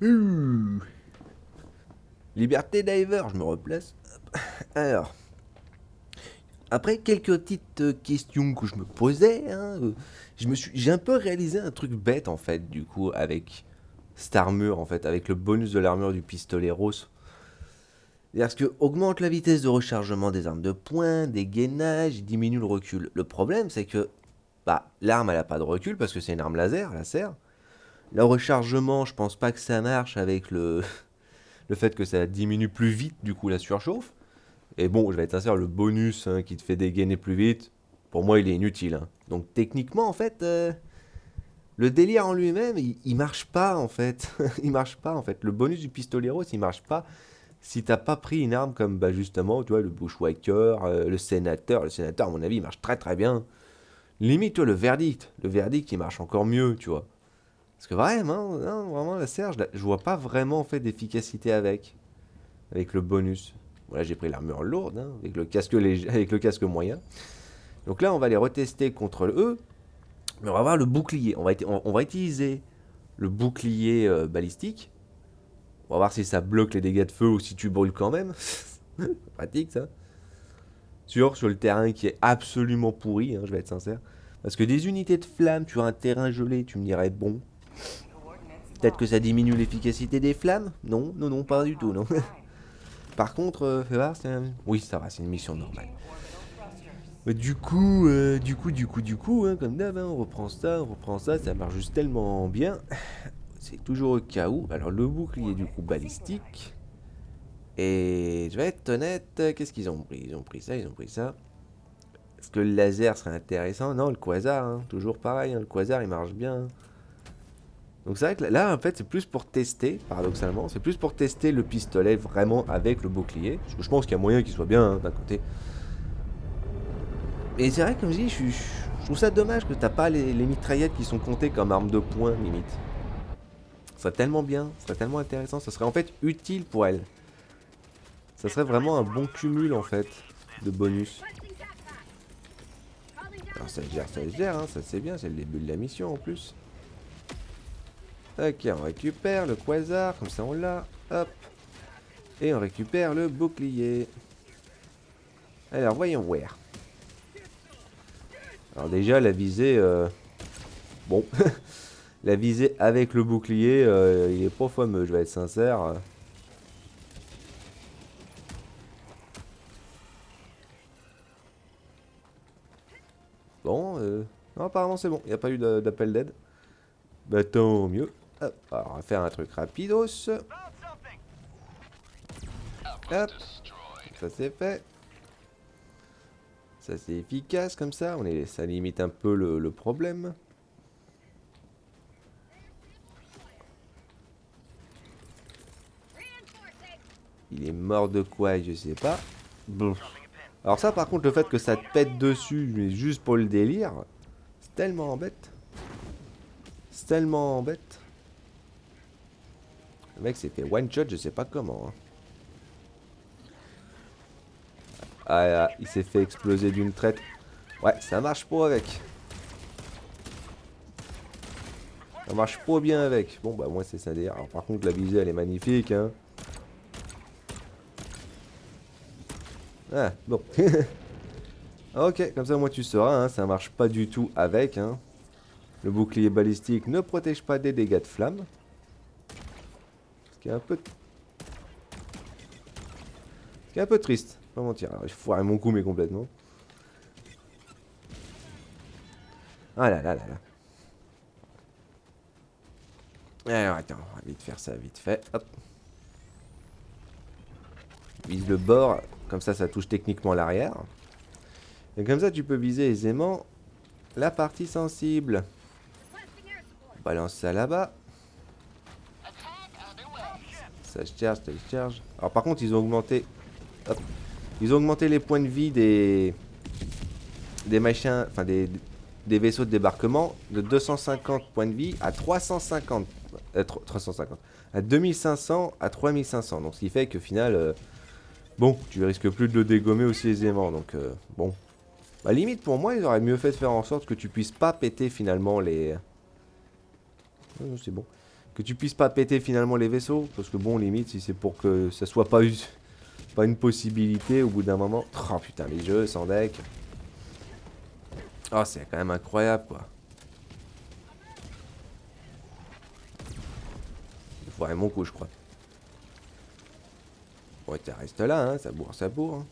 Ouh. Liberté Diver, je me replace. Alors, après quelques petites questions que je me posais, hein, j'ai un peu réalisé un truc bête en fait, du coup, avec cette armure, en fait, avec le bonus de l'armure du pistolet rose. Parce que augmente la vitesse de rechargement des armes de poing, des gainages, diminue le recul. Le problème, c'est que bah, l'arme, elle a pas de recul parce que c'est une arme laser, laser. Le rechargement, je pense pas que ça marche avec le fait que ça diminue plus vite, du coup, la surchauffe. Et bon, je vais être sincère, le bonus hein, qui te fait dégainer plus vite, pour moi, il est inutile. Hein. Donc techniquement, en fait, le délire en lui-même, il marche pas, en fait. Il marche pas, en fait. Le bonus du pistolet rose, il marche pas si t'as pas pris une arme comme, bah, justement, tu vois, le bushwhacker, le sénateur. Le sénateur, à mon avis, il marche très très bien. Limite, tu vois, le verdict. Le verdict, il marche encore mieux, tu vois. Parce que vraiment, non, vraiment, la serge, je vois pas vraiment, en fait, d'efficacité avec le bonus. Voilà, j'ai pris l'armure lourde, hein, avec le casque léger, avec le casque moyen. Donc là, on va les retester contre eux, mais on va voir le bouclier. On va utiliser le bouclier balistique. On va voir si ça bloque les dégâts de feu ou si tu brûles quand même. Pratique ça. Sur le terrain qui est absolument pourri, hein, je vais être sincère. Parce que des unités de flammes sur un terrain gelé, tu me dirais bon. Peut-être que ça diminue l'efficacité des flammes. Non, non, non, pas du tout, non. Par contre, fais voir, oui, ça va, c'est une mission normale. Du coup, hein, comme d'hab, hein, on reprend ça, ça marche juste tellement bien. C'est toujours au cas où. Alors, le bouclier du coup balistique. Et je vais être honnête, qu'est-ce qu'ils ont pris? Ils ont pris ça, ils ont pris ça. Est-ce que le laser serait intéressant? Non, le quasar, hein, toujours pareil, hein, le quasar il marche bien. Hein. Donc c'est vrai que là, en fait, c'est plus pour tester, paradoxalement, c'est plus pour tester le pistolet vraiment avec le bouclier. Parce que je pense qu'il y a moyen qu'il soit bien hein, d'un côté. Et c'est vrai, comme je dis, je trouve ça dommage que t'as pas les mitraillettes qui sont comptées comme armes de poing, limite. Ce serait tellement bien, ce serait tellement intéressant, ça serait en fait utile pour elle. Ça serait vraiment un bon cumul en fait de bonus. Alors ça se gère, hein, ça c'est bien, c'est le début de la mission en plus. Ok, on récupère le quasar, comme ça on l'a, hop. Et on récupère le bouclier. Alors voyons voir. Alors déjà la visée, bon, la visée avec le bouclier, il est pas fameux, je vais être sincère. Bon, non, apparemment c'est bon, il n'y a pas eu d'appel d'aide. Bah tant mieux. Hop, alors on va faire un truc rapidos. Hop, ça c'est fait. Ça c'est efficace comme ça, ça limite un peu le problème. Il est mort de quoi, je sais pas. Bon. Alors ça par contre, le fait que ça te pète dessus, mais juste pour le délire, c'est tellement bête. C'est tellement bête. Le mec s'est fait one shot, je sais pas comment. Hein. Ah, il s'est fait exploser d'une traite. Ouais, ça marche pas avec. Ça marche pas bien avec. Bon, bah, moi, c'est ça d'ailleurs. Alors, par contre, la visée, elle est magnifique, hein. Ah, bon. Ok, comme ça, moi, tu sauras, hein. Ça marche pas du tout avec, hein. Le bouclier balistique ne protège pas des dégâts de flamme. Ce qui est un peu. Ce qui est un peu triste. Pas mentir. Alors, je foirais mon coup, mais complètement. Ah là là là là. Alors, attends, on va vite faire ça, vite fait. Hop. Vise le bord. Comme ça touche techniquement l'arrière. Et comme ça, tu peux viser aisément la partie sensible. Balance ça là-bas. Ça se charge, ça se charge. Alors par contre, ils ont augmenté... Hop. Ils ont augmenté les points de vie des machins... Enfin, des vaisseaux de débarquement de 250 points de vie à 350. 350. À 2500 à 3500. Donc ce qui fait que au final... bon, tu risques plus de le dégommer aussi aisément. Donc bon. Bah limite, pour moi, ils auraient mieux fait de faire en sorte que tu puisses pas péter finalement les... c'est bon. Que tu puisses pas péter finalement les vaisseaux. Parce que bon, limite, si c'est pour que ça soit pas, pas une possibilité au bout d'un moment. Oh putain, les jeux sans deck. Oh, c'est quand même incroyable quoi. Il faudrait mon coup, je crois. Ouais, tu restes là, hein, ça bourre, ça bourre. Hein.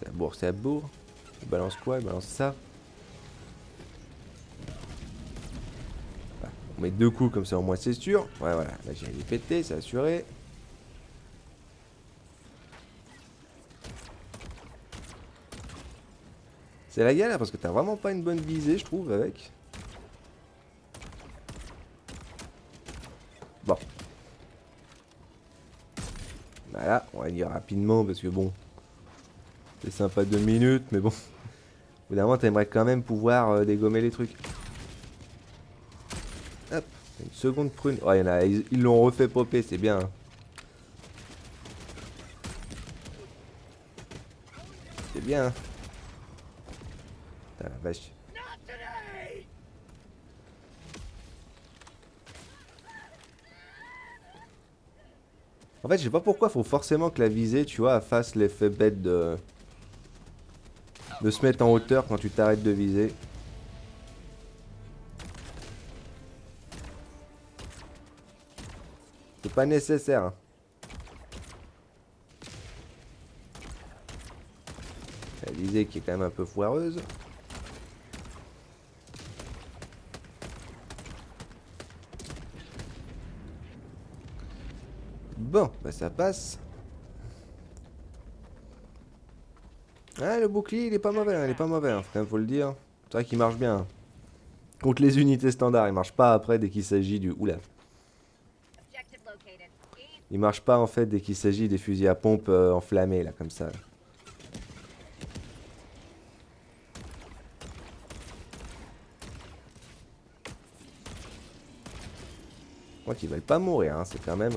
Ça bourre, ça bourre. Il balance quoi? Il balance ça. Voilà. On met 2 coups comme ça, au moins c'est sûr. Ouais, voilà. Là, j'ai pété, c'est assuré. C'est la galère parce que t'as vraiment pas une bonne visée, je trouve, avec. Bon. Voilà, on va dire rapidement parce que bon. C'est sympa 2 minutes, mais bon. Au bout d'un moment, t'aimerais quand même pouvoir dégommer les trucs. Hop, une seconde prune. Oh, il y en a, ils l'ont refait popper, c'est bien. Hein. C'est bien. Hein. Putain, la vache. En fait, je sais pas pourquoi faut forcément que la visée, tu vois, fasse l'effet bête de se mettre en hauteur quand tu t'arrêtes de viser. C'est pas nécessaire. Hein. La visée qui est quand même un peu foireuse. Bon, bah ça passe. Ah, le bouclier, il est pas mauvais, hein, il est pas mauvais, hein, quand même, faut le dire. C'est vrai qu'il marche bien. Hein. Contre les unités standards, il marche pas après dès qu'il s'agit du... Oula. Il marche pas en fait dès qu'il s'agit des fusils à pompe enflammés, là, comme ça. Là. Moi qu'ils veulent pas mourir, hein, c'est quand même...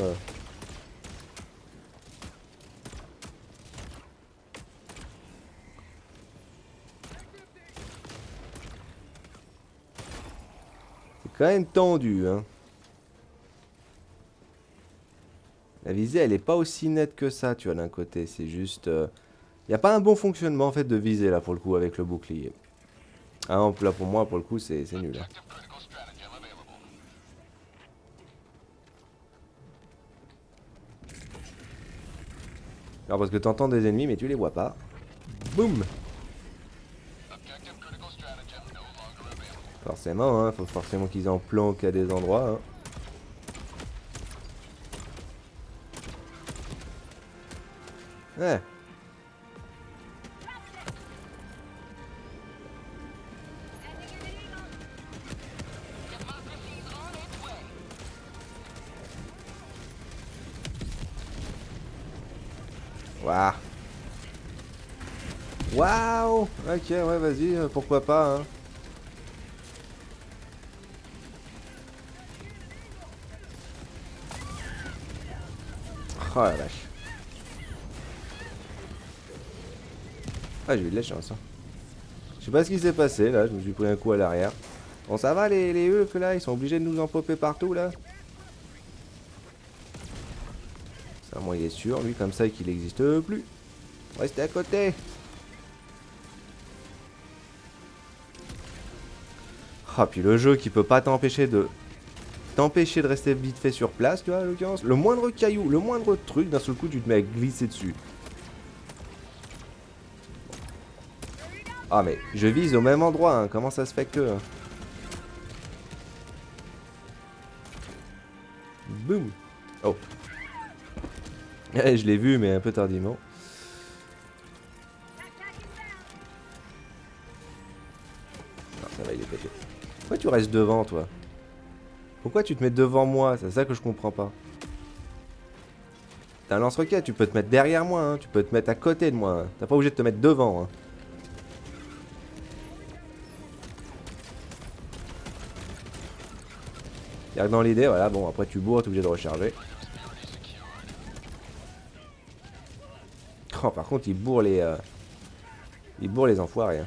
C'est quand même tendu, hein. La visée, elle est pas aussi nette que ça, tu vois, d'un côté. C'est juste... y a pas un bon fonctionnement, en fait, de visée, là, pour le coup, avec le bouclier. Ah non, là, pour moi, pour le coup, c'est nul. Hein. Alors, parce que t'entends des ennemis, mais tu les vois pas. Boum! Forcément, hein, faut forcément qu'ils en planquent à des endroits. Hein. Ouais. Waouh. Waouh. Ok, ouais, vas-y, pourquoi pas, hein. Oh la vache. Ah, j'ai eu de la chance, hein. Je sais pas ce qui s'est passé, là, je me suis pris un coup à l'arrière. Bon, ça va, les œufs, là, ils sont obligés de nous en popper partout, là. Ça, moi, il est sûr, lui, comme ça, qu'il n'existe plus. Restez à côté. Ah, puis le jeu qui peut pas t'empêcher de rester vite fait sur place, tu vois, en l'occurrence. Le moindre caillou, le moindre truc, d'un seul coup, tu te mets à glisser dessus. Ah, mais je vise au même endroit, hein. Comment ça se fait que... Boum. Oh. Je l'ai vu, mais un peu tardivement. Non, ça va, il est pété. Pourquoi tu restes devant, toi? Pourquoi tu te mets devant moi? C'est ça que je comprends pas. T'as un lance-roquette, tu peux te mettre derrière moi, hein. Tu peux te mettre à côté de moi. Hein. T'as pas obligé de te mettre devant. Hein. Y'a que dans l'idée, voilà, bon, après tu bourres, t'es obligé de recharger. Oh, par contre, il bourre les enfoirés. Hein.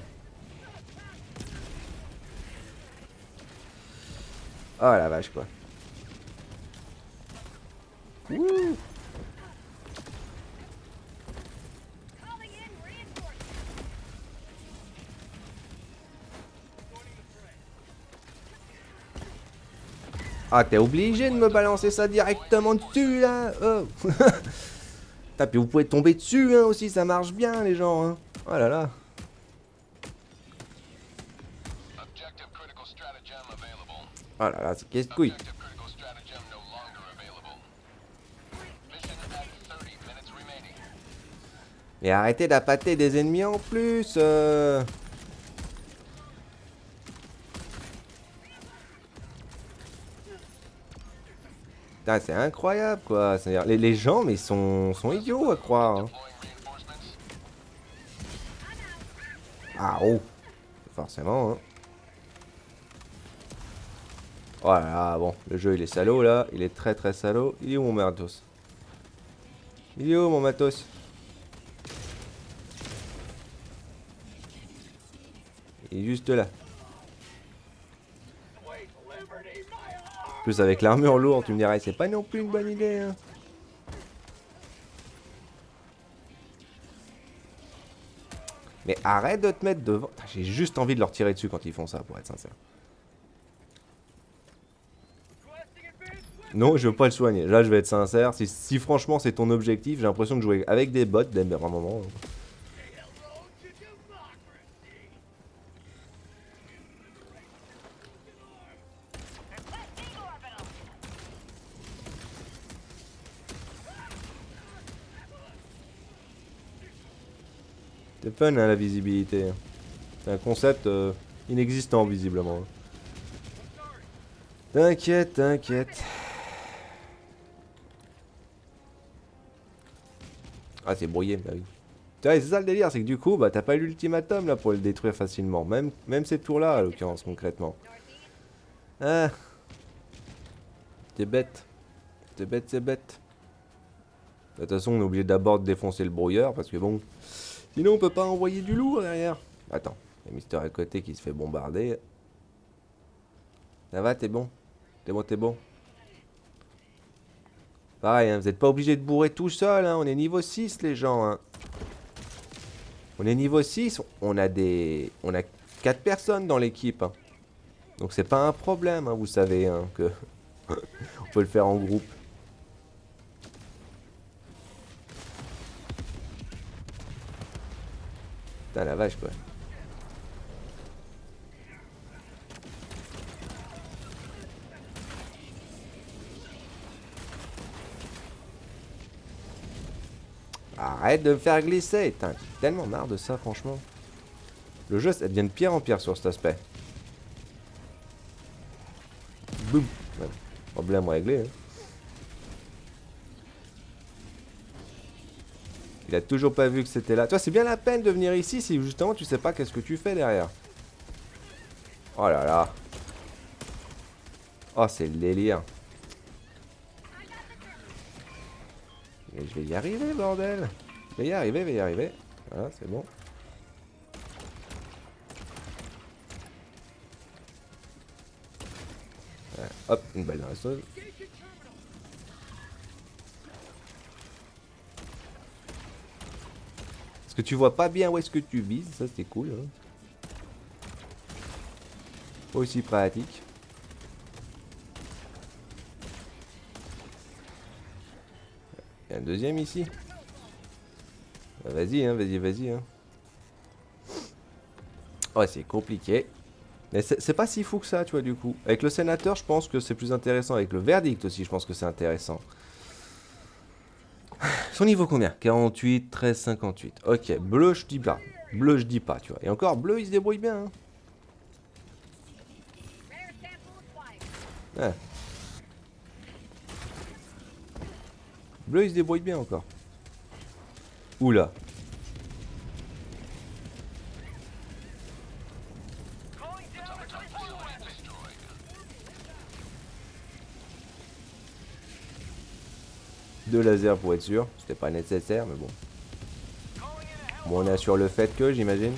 Oh la vache quoi. Wouh. Ah, t'es obligé de me balancer ça directement dessus là. Oh. Putain, puis vous pouvez tomber dessus hein, aussi, ça marche bien les gens. Hein. Oh là là. Oh là là, c'est qu'est-ce que couille. Mais arrêtez d'appâter des ennemis en plus. Putain, c'est incroyable quoi. C'est-à-dire, les gens, mais sont idiots à croire. Hein. Ah oh. Forcément. Hein. Oh là là, bon, le jeu il est salaud là. Il est très très salaud. Il est où mon matos? Il est où mon matos? Il est juste là. En plus avec l'armure lourde, tu me dirais, c'est pas non plus une bonne idée. Hein. Mais arrête de te mettre devant. J'ai juste envie de leur tirer dessus quand ils font ça, pour être sincère. Non, je veux pas le soigner. Là, je vais être sincère. Si franchement c'est ton objectif, j'ai l'impression de jouer avec des bots d'un moment. C'est fun hein, la visibilité. C'est un concept inexistant visiblement. T'inquiète, t'inquiète. Ah c'est brouillé, bah oui. Tu vois, c'est ça le délire, c'est que du coup, bah t'as pas l'ultimatum là pour le détruire facilement. Même ces tours là, à l'occurrence, concrètement. Ah. C'est bête. C'est bête, c'est bête. De toute façon, on est obligé d'abord de défoncer le brouilleur parce que bon. Sinon, on peut pas envoyer du lourd derrière. Attends, il y a Mister à côté qui se fait bombarder. Ça va, t'es bon? T'es bon, t'es bon? Pareil, hein, vous êtes pas obligé de bourrer tout seul, hein, on est niveau 6 les gens. Hein. On est niveau 6, on a 4 personnes dans l'équipe. Hein. Donc c'est pas un problème, hein, vous savez, hein, que on peut le faire en groupe. Putain la vache quoi. Arrête de me faire glisser. Putain, j'ai tellement marre de ça franchement. Le jeu ça devient de pire en pire sur cet aspect. Boum. Ouais, problème réglé. Hein. Il a toujours pas vu que c'était là. Tu vois, c'est bien la peine de venir ici si justement tu sais pas qu'est-ce que tu fais derrière. Oh là là. Oh, c'est le délire. Mais je vais y arriver, bordel. Je vais y arriver, je vais y arriver. Voilà, c'est bon. Voilà, hop, une balle dans la sauce. Parce que tu vois pas bien où est-ce que tu vises, ça c'est cool. Hein. Aussi pratique. Il y a un deuxième ici. Bah, vas-y, hein, vas-y, vas-y. Hein. Ouais, c'est compliqué. Mais c'est pas si fou que ça, tu vois, du coup. Avec le sénateur, je pense que c'est plus intéressant. Avec le verdict aussi, je pense que c'est intéressant. Son niveau combien? 48, 13, 58. Ok, bleu, je dis pas. Bleu, je dis pas, tu vois. Et encore, bleu, il se débrouille bien. Hein. Ouais. Bleu, il se débrouille bien encore. Oula. Deux lasers pour être sûr. C'était pas nécessaire, mais bon. Bon, on assure le fait que, j'imagine.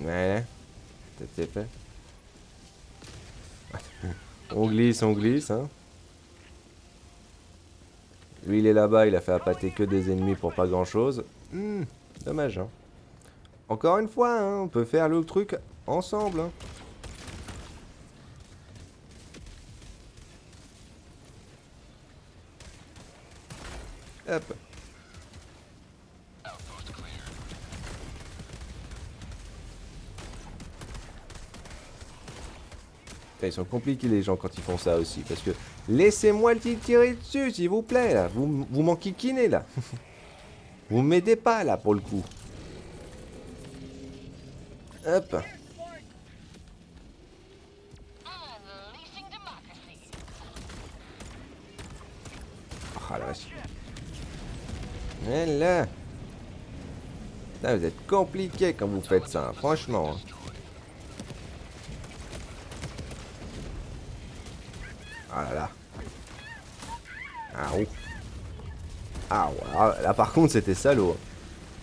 Ouais, c'est fait. On glisse, hein. Lui, il est là-bas, il a fait appâter que des ennemis pour pas grand-chose. Dommage, hein. Encore une fois, hein, on peut faire le truc ensemble, hein. Hop. Ils sont compliqués les gens quand ils font ça aussi, parce que laissez-moi le tirer dessus s'il vous plaît là. Vous m'enquiquinez là. Vous m'aidez pas là pour le coup. Hop. Ah la vache. Voilà. Là, vous êtes compliqués quand vous faites ça, hein, franchement. Ah là là. Ah ouf. Ah ouais, là par contre c'était salaud.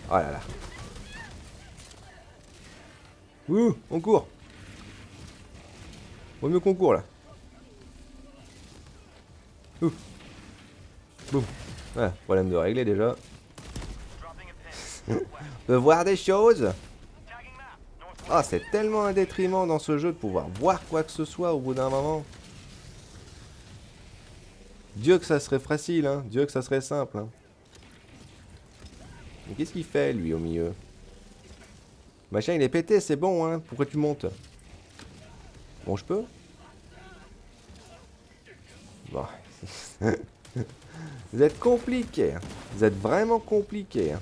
Oh là là. Ouh, on court. Vaut mieux qu'on court là. Ouh. Boum. Voilà, problème de régler déjà. On peut voir des choses. Ah, c'est tellement un détriment dans ce jeu de pouvoir voir quoi que ce soit au bout d'un moment. Dieu que ça serait facile, hein. Dieu que ça serait simple, hein. Mais qu'est-ce qu'il fait, lui, au milieu? Machin, il est pété, c'est bon, hein. Pourquoi tu montes? Bon, je peux? Bon. Vous êtes compliqués, hein. Vous êtes vraiment compliqués, hein.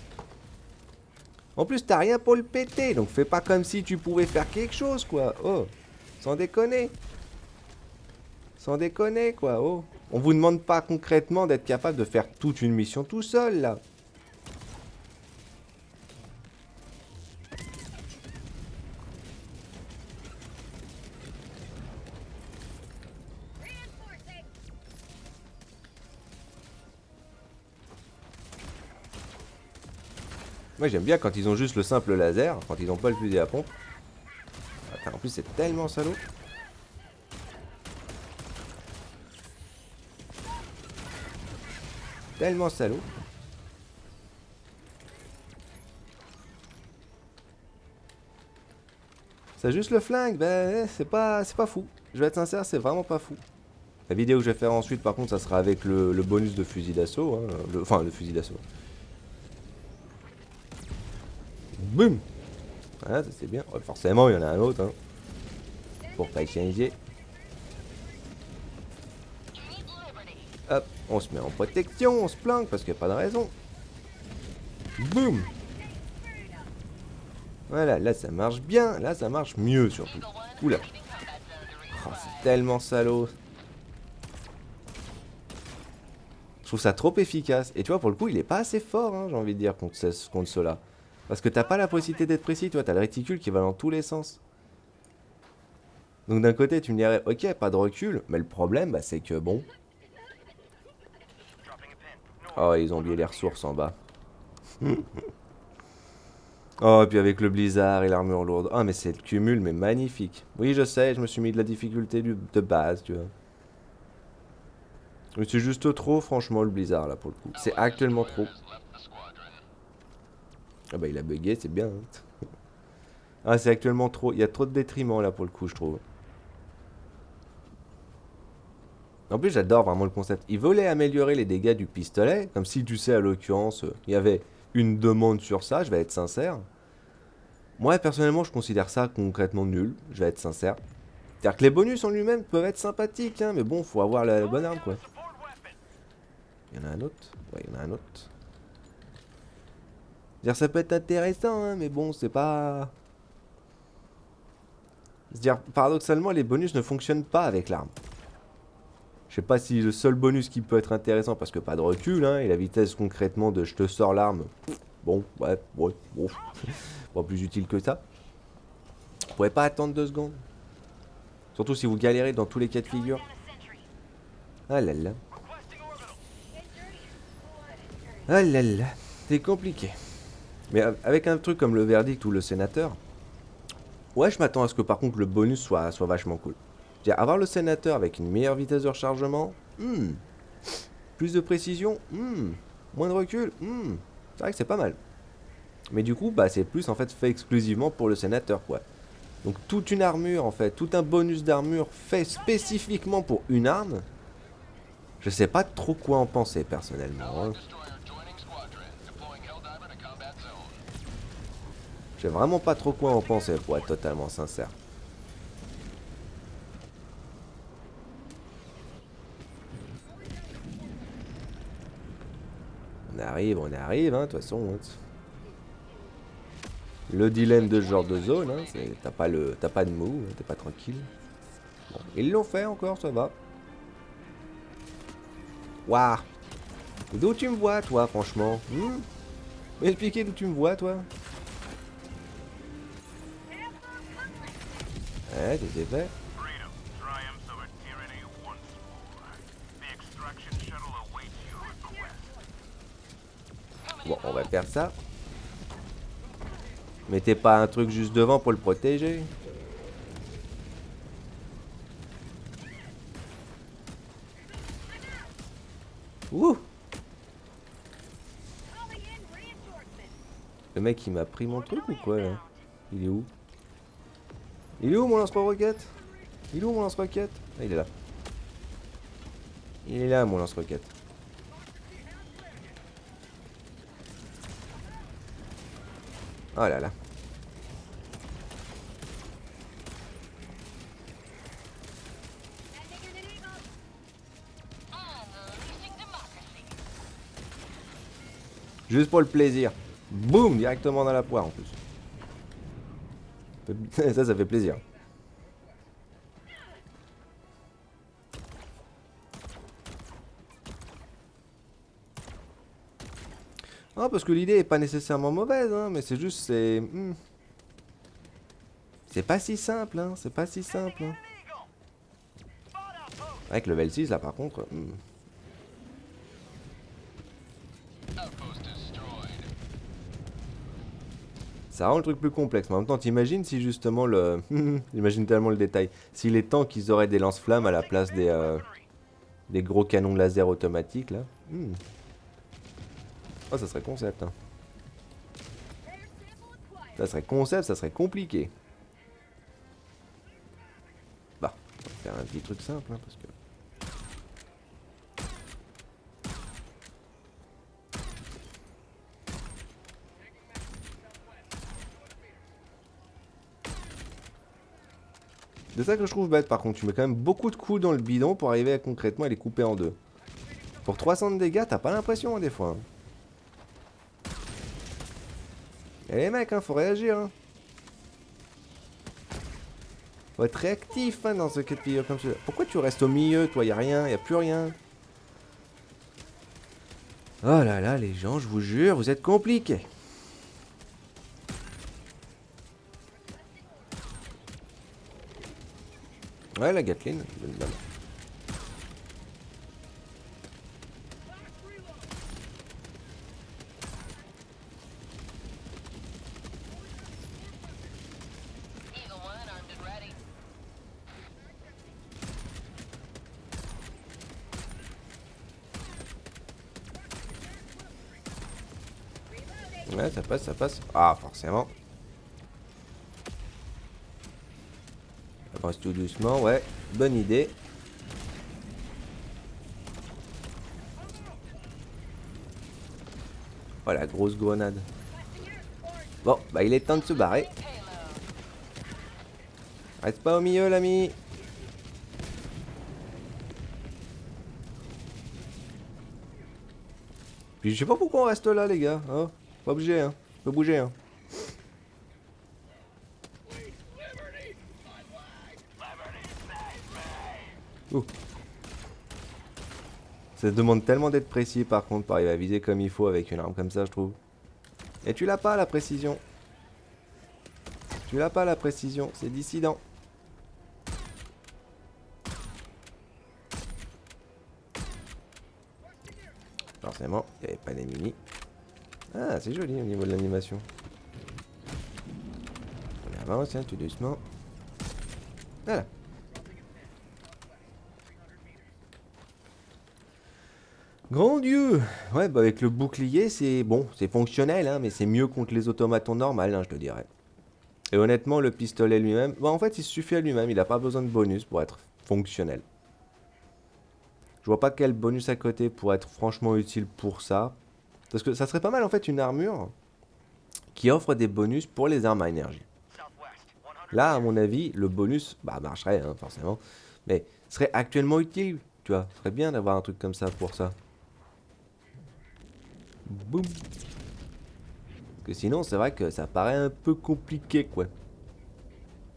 En plus, t'as rien pour le péter, donc fais pas comme si tu pouvais faire quelque chose, quoi. Oh, sans déconner. Sans déconner, quoi. Oh. On vous demande pas concrètement d'être capable de faire toute une mission tout seul, là. Moi j'aime bien quand ils ont juste le simple laser, quand ils ont pas le fusil à pompe. Attends, en plus c'est tellement salaud. Tellement salaud. C'est juste le flingue, ben c'est pas fou. Je vais être sincère, c'est vraiment pas fou. La vidéo que je vais faire ensuite par contre ça sera avec le bonus de fusil d'assaut. Hein, enfin le fusil d'assaut. Boum. Voilà, ça c'est bien. Ouais, forcément il y en a un autre. Hein, pour pas échanger. Hop, on se met en protection, on se planque parce qu'il n'y a pas de raison. Boum. Voilà, là ça marche bien, là ça marche mieux surtout. Oula. Oh, c'est tellement salaud. Je trouve ça trop efficace. Et tu vois, pour le coup, il est pas assez fort, hein, j'ai envie de dire, contre cela. Parce que t'as pas la possibilité d'être précis, tu vois, t'as le réticule qui va dans tous les sens. Donc d'un côté, tu me dirais, ok, pas de recul, mais le problème, bah, c'est que bon. Oh, ils ont oublié les ressources en bas. Oh, et puis avec le blizzard et l'armure lourde. Oh, mais c'est le cumul, mais magnifique. Oui, je sais, je me suis mis de la difficulté de base, tu vois. Mais c'est juste trop, franchement, le blizzard, là, pour le coup. C'est actuellement trop. Ah bah, il a bugué, c'est bien. Hein. Ah, c'est actuellement trop. Il y a trop de détriment, là, pour le coup, je trouve. En plus, j'adore vraiment le concept. Ils voulaient améliorer les dégâts du pistolet, comme si, tu sais, à l'occurrence, il y avait une demande sur ça, je vais être sincère. Moi, personnellement, je considère ça concrètement nul, je vais être sincère. C'est-à-dire que les bonus en lui-même peuvent être sympathiques, hein, mais bon, faut avoir la bonne arme, quoi. Il y en a un autre? Ouais, il y en a un autre. C'est-à-dire, ça peut être intéressant, hein, mais bon, c'est pas... C'est-à-dire, paradoxalement, les bonus ne fonctionnent pas avec l'arme. Je sais pas si le seul bonus qui peut être intéressant, parce que pas de recul, hein, et la vitesse concrètement de je te sors l'arme, bon, ouais, bon. Pas plus utile que ça. Vous pouvez pas attendre 2 secondes. Surtout si vous galérez dans tous les cas de figure. Ah là là. Ah là là. C'est compliqué. Mais avec un truc comme le verdict ou le sénateur, Ouais, je m'attends à ce que par contre le bonus soit vachement cool. C'est-à-dire, avoir le sénateur avec une meilleure vitesse de rechargement, plus de précision, moins de recul, c'est vrai que c'est pas mal. Mais du coup, bah c'est plus en fait fait exclusivement pour le sénateur, quoi. Donc toute une armure en fait, tout un bonus d'armure fait spécifiquement pour une arme. Je sais pas trop quoi en penser personnellement, hein. Je sais vraiment pas trop quoi en penser pour être totalement sincère. On arrive, hein, de toute façon. Hein. Le dilemme de ce genre de zone, hein, c'est t'as pas de mou, t'es pas tranquille. Bon, ils l'ont fait encore, ça va. Waouh. D'où tu me vois, toi, franchement? M'expliquer d'où tu me vois, toi? Ouais, t'es fait. Bon, on va faire ça. Mettez pas un truc juste devant pour le protéger. Ouh. Le mec il m'a pris mon truc ou quoi là? Il est où? Il est où mon lance-roquette? Il est où mon lance-roquette? Ah, il est là. Il est là mon lance-roquette. Oh là là. Juste pour le plaisir. Boum, directement dans la poire en plus. Ça fait plaisir. Ah, parce que l'idée est pas nécessairement mauvaise, hein, mais c'est juste, c'est pas si simple, hein, c'est pas si simple. Hein. Avec le level 6, là, par contre... Ça rend le truc plus complexe. Mais en même temps, t'imagines si justement le... J'imagine tellement le détail. Si les tanks, ils auraient des lance-flammes à la place des gros canons laser automatiques, là. Oh, ça serait concept, hein. Ça serait concept, ça serait compliqué. Bah, on va faire un petit truc simple, hein, parce que... C'est ça que je trouve bête par contre, tu mets quand même beaucoup de coups dans le bidon pour arriver à concrètement à les couper en deux. Pour 300 de dégâts, t'as pas l'impression hein, des fois. Hein. Et les mecs, hein, faut réagir. Hein. Faut être réactif hein, dans ce cas de figure comme ça. Pourquoi tu restes au milieu, toi? Y a rien, y a plus rien. Oh là là, les gens, je vous jure, vous êtes compliqués. Ouais, la Gatling, bonne balle. Ouais, ça passe, ça passe. Ah, forcément. Avance tout doucement, ouais. Bonne idée. Oh, la grosse grenade. Bon, bah il est temps de se barrer. Reste pas au milieu, l'ami. Puis je sais pas pourquoi on reste là, les gars. Hein, pas obligé, hein. Faut bouger, hein. Ouh. Ça demande tellement d'être précis, par contre, pour arriver à viser comme il faut avec une arme comme ça, je trouve. Et tu l'as pas, la précision. Tu l'as pas, la précision. C'est dissident. Forcément, il n'y avait pas d'ennemis. Ah, c'est joli au niveau de l'animation. On est avance, hein, tout doucement. Voilà. Grand Dieu! Ouais, bah avec le bouclier, c'est bon, c'est fonctionnel, hein, mais c'est mieux contre les automatons normales, hein, je te dirais. Et honnêtement, le pistolet lui-même, bah en fait, il suffit à lui-même, il n'a pas besoin de bonus pour être fonctionnel. Je vois pas quel bonus à côté pour être franchement utile pour ça. Parce que ça serait pas mal en fait une armure qui offre des bonus pour les armes à énergie. Là, à mon avis, le bonus, bah marcherait, hein, forcément, mais serait actuellement utile, tu vois. Ce serait bien d'avoir un truc comme ça pour ça. Boum. Parce que sinon, c'est vrai que ça paraît un peu compliqué, quoi.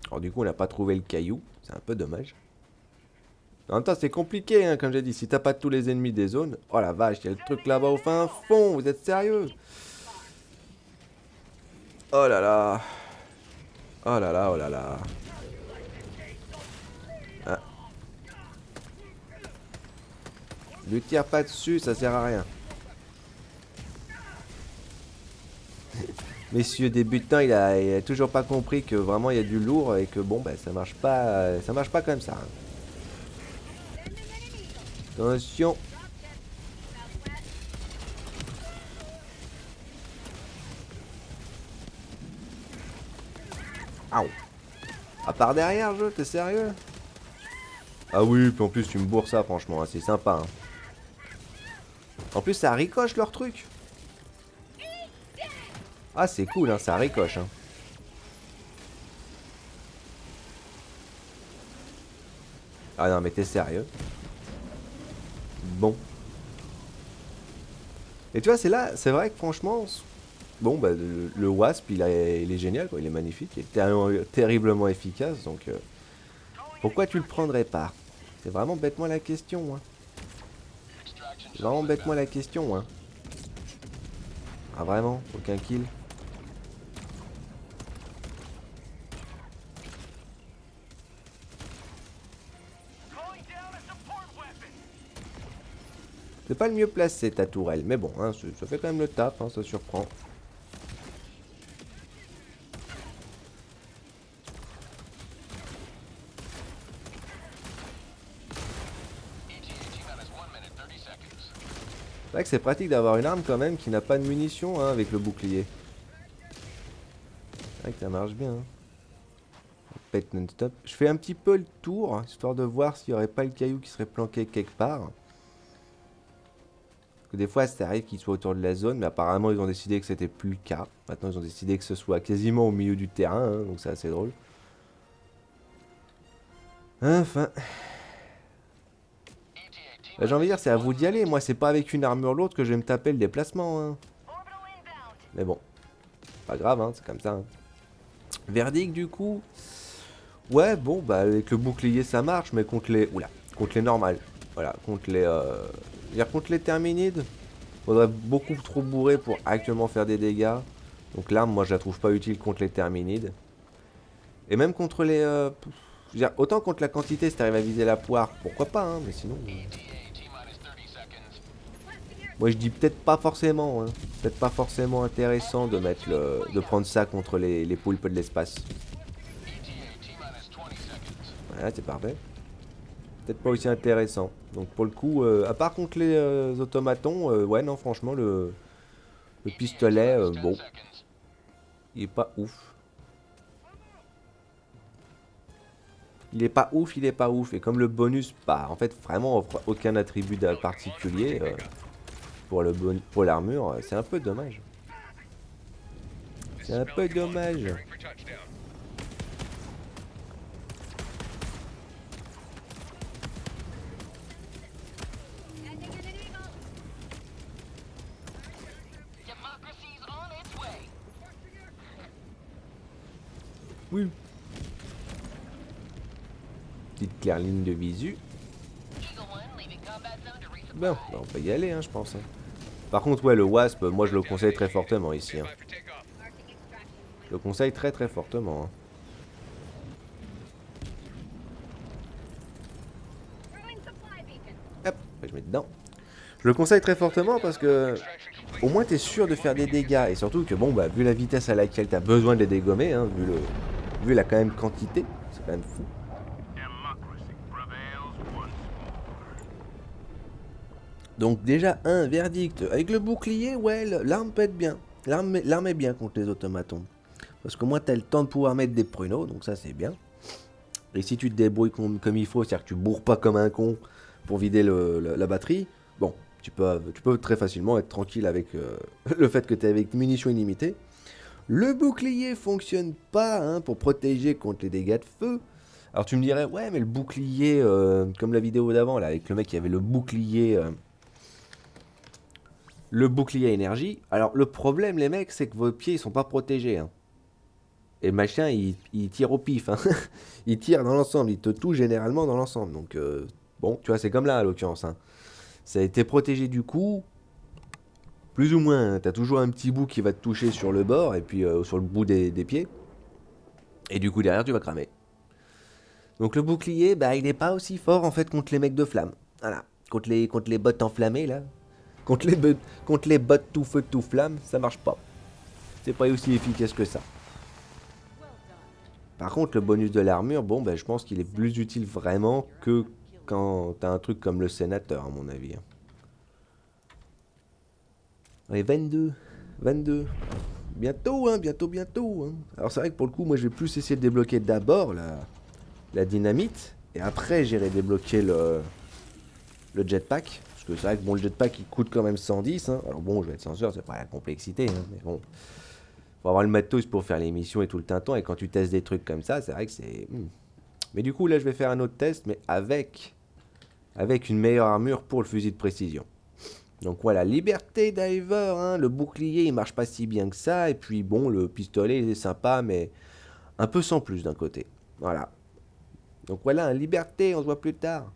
Alors du coup, on n'a pas trouvé le caillou, c'est un peu dommage. En même temps, c'est compliqué, hein, comme j'ai dit. Si t'as pas tous les ennemis des zones... Oh la vache, il y a le truc là-bas au fin fond. Vous êtes sérieux? Oh là là. Oh là là, oh là là. Ah. Lui tire pas dessus, ça sert à rien. Messieurs débutants, il a toujours pas compris que vraiment il y a du lourd et que bon, bah ça marche pas comme ça. Attention. Aouh. À part derrière, jeu, t'es sérieux? Ah oui, puis en plus tu me bourres ça, franchement, hein, c'est sympa. Hein. En plus, ça ricoche leur truc. Ah, c'est cool, hein, ça ricoche. Hein. Ah non, mais t'es sérieux? Bon. Et tu vois, c'est là, c'est vrai que franchement, bon, bah, le Wasp, il est génial, quoi, il est magnifique, il est terriblement efficace, donc pourquoi tu le prendrais pas? C'est vraiment bête-moi la question, hein. C'est vraiment bête-moi la question, hein. Ah vraiment? Aucun kill? C'est pas le mieux placé ta tourelle, mais bon, hein, ça fait quand même le taf, hein, ça surprend. C'est vrai que c'est pratique d'avoir une arme quand même qui n'a pas de munitions hein, avec le bouclier. C'est vrai que ça marche bien. Hein. Pète non-stop. Je fais un petit peu le tour, hein, histoire de voir s'il n'y aurait pas le caillou qui serait planqué quelque part. Parce que des fois, ça arrive qu'il soit autour de la zone, mais apparemment, ils ont décidé que c'était plus le cas. Maintenant, ils ont décidé que ce soit quasiment au milieu du terrain, hein, donc c'est assez drôle. Enfin... Bah, j'ai envie de dire, c'est à vous d'y aller. Moi, c'est pas avec une armure lourde que je vais me taper le déplacement. Hein. Mais bon, pas grave, hein, c'est comme ça. Hein. Verdict, du coup. Ouais, bon, bah avec le bouclier ça marche, mais contre les... Oula, contre les normales. Voilà, contre les... contre les terminides, faudrait beaucoup trop bourrer pour actuellement faire des dégâts. Donc l'arme, moi je la trouve pas utile contre les terminides. Et même contre les... je veux dire, autant contre la quantité, si t'arrives à viser la poire, pourquoi pas, hein, mais sinon... Moi je dis peut-être pas forcément, hein. Peut-être pas forcément intéressant de mettre de prendre ça contre les poulpes de l'espace. Voilà, c'est parfait. Peut-être pas aussi intéressant. Donc pour le coup, à part contre les automatons, ouais non franchement le pistolet, bon, il est pas ouf. Il est pas ouf, il est pas ouf. Et comme le bonus, bah en fait vraiment offre aucun attribut particulier pour l'armure, c'est un peu dommage. C'est un peu dommage. Oui. Petite claire ligne de visu. Bon, bah on peut y aller, hein, je pense. Hein. Par contre, ouais, le Wasp, moi je le conseille très fortement ici. Hein. Je le conseille très très fortement. Hein. Hop, je mets dedans. Je le conseille très fortement parce que au moins t'es sûr de faire des dégâts. Et surtout que bon bah vu la vitesse à laquelle t'as besoin de les dégommer, hein, vu vu la quand même quantité, c'est quand même fou. Donc déjà, un verdict. Avec le bouclier, ouais, l'arme peut être bien. L'arme est bien contre les automatons. Parce qu'au moins, t'as le temps de pouvoir mettre des pruneaux, donc ça, c'est bien. Et si tu te débrouilles comme il faut, c'est-à-dire que tu bourres pas comme un con pour vider la batterie, bon, tu peux très facilement être tranquille avec le fait que tu es avec munitions illimitées. Le bouclier fonctionne pas hein, pour protéger contre les dégâts de feu. Alors tu me dirais, ouais, mais le bouclier, comme la vidéo d'avant, là, avec le mec qui avait le bouclier à énergie. Alors le problème, les mecs, c'est que vos pieds, ils sont pas protégés. Hein. Et le machin, il tire au pif. Hein. Il tire dans l'ensemble, il te touche généralement dans l'ensemble. Donc, bon, tu vois, c'est comme là, à l'occurrence. Hein. Ça a été protégé du coup, plus ou moins. Hein. T'as toujours un petit bout qui va te toucher sur le bord, et puis sur le bout des pieds. Et du coup, derrière, tu vas cramer. Donc le bouclier, bah, il n'est pas aussi fort, en fait, contre les mecs de flamme. Voilà. Contre les bottes enflammées, là. Contre les bottes tout feu, tout flamme, ça marche pas. C'est pas aussi efficace que ça. Par contre, le bonus de l'armure, bon, ben, je pense qu'il est plus utile vraiment que quand t'as un truc comme le sénateur, à mon avis. Hein. Ouais, 22. 22. Bientôt, hein, bientôt. Hein. Alors, c'est vrai que pour le coup, moi, je vais plus essayer de débloquer d'abord la dynamite. Et après, j'irai débloquer le jetpack. Parce que c'est vrai que bon, le jetpack, il coûte quand même 110. Hein. Alors, bon, je vais être sincère, c'est pas la complexité. Hein, mais bon. Faut avoir le matos pour faire les missions et tout le tintôt. Et quand tu testes des trucs comme ça, c'est vrai que c'est. Mais du coup, là, je vais faire un autre test, mais avec une meilleure armure pour le fusil de précision. Donc voilà, Liberté Diver, hein, le bouclier, il marche pas si bien que ça. Et puis bon, le pistolet, il est sympa, mais un peu sans plus d'un côté. Voilà. Donc voilà, Liberté, on se voit plus tard.